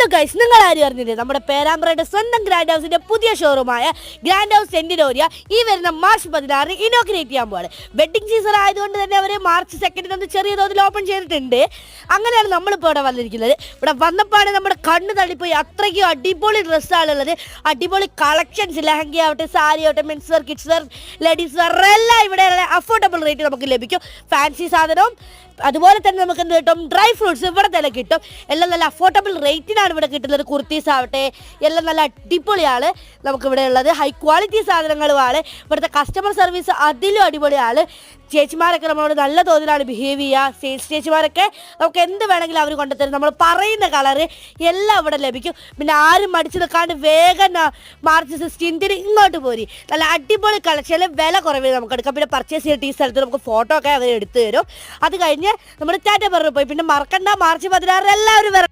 Hello guys, നിങ്ങൾ ആരും അറിഞ്ഞില്ലേ നമ്മുടെ പേരാമ്പ്രയുടെ സ്വന്തം ഗ്രാൻഡ് ഹൗസിന്റെ പുതിയ ഷോറൂമായ ഗ്രാൻഡ് ഹൗസ് സെന്റിനോറിയ ഈ വരുന്ന മാർച്ച് 16 ഇനോഗ്രേറ്റ് ചെയ്യാൻ പോവാണ്. വെഡിങ് സീസൺ ആയതുകൊണ്ട് തന്നെ അവർ മാർച്ച് 2 ഒന്ന് ചെറിയ തോതിൽ ഓപ്പൺ ചെയ്തിട്ടുണ്ട്. അങ്ങനെയാണ് നമ്മളിപ്പോൾ ഇവിടെ വന്നിരിക്കുന്നത്. ഇവിടെ വന്നപ്പോഴാണ് നമ്മുടെ കണ്ണ് തള്ളിപ്പോയി. അത്രയ്ക്കും അടിപൊളി ഡ്രസ്സാണുള്ളത്, അടിപൊളി കളക്ഷൻസ്, ലഹങ്ക ആവട്ടെ, സാരി ആവട്ടെ, men's wear, kids wear, ladies wear എല്ലാം ഇവിടെ അഫോർഡബിൾ റേറ്റ് നമുക്ക് ലഭിക്കും. ഫാൻസി സാധനവും അതുപോലെ തന്നെ നമുക്ക് എന്ത് കിട്ടും, ഡ്രൈ ഫ്രൂട്ട്സ് ഇവിടെ തന്നെ കിട്ടും. എല്ലാം നല്ല അഫോർഡബിൾ റേറ്റിനാണ് ഇവിടെ കിട്ടുന്നത്. കുർത്തീസ് ആവട്ടെ എല്ലാം നല്ല അടിപൊളിയാണ് നമുക്കിവിടെ ഉള്ളത്. ഹൈ ക്വാളിറ്റി സാധനങ്ങളുമാണ്. ഇവിടുത്തെ കസ്റ്റമർ സർവീസ് അതിലും അടിപൊളിയാണ്. ചേച്ചിമാരൊക്കെ നമ്മളോട് നല്ല തോതിലാണ് ബിഹേവ് ചെയ്യുക. സെയിൽസ് ചേച്ചിമാരൊക്കെ നമുക്ക് എന്ത് വേണമെങ്കിലും അവർ കൊണ്ടുതരും. നമ്മൾ പറയുന്ന കളറ് എല്ലാം ഇവിടെ ലഭിക്കും. പിന്നെ ആരും മടിച്ചു നിൽക്കാണ്ട് വേഗം മാർച്ച് 16 ഇങ്ങോട്ട് പോരി. നല്ല അടിപൊളി കളക്ഷനിൽ വില കുറവിൽ നമുക്ക് എടുക്കാം. പിന്നെ പർച്ചേസ് ചെയ്തിട്ട് ഈ സ്ഥലത്ത് നമുക്ക് ഫോട്ടോ ഒക്കെ അവർ എടുത്തു തരും. അത് കഴിഞ്ഞ് നമ്മൾ ടാറ്റ പറഞ്ഞു പോയി. പിന്നെ മറക്കണ്ട, മാർച്ച് 16 എല്ലാവരും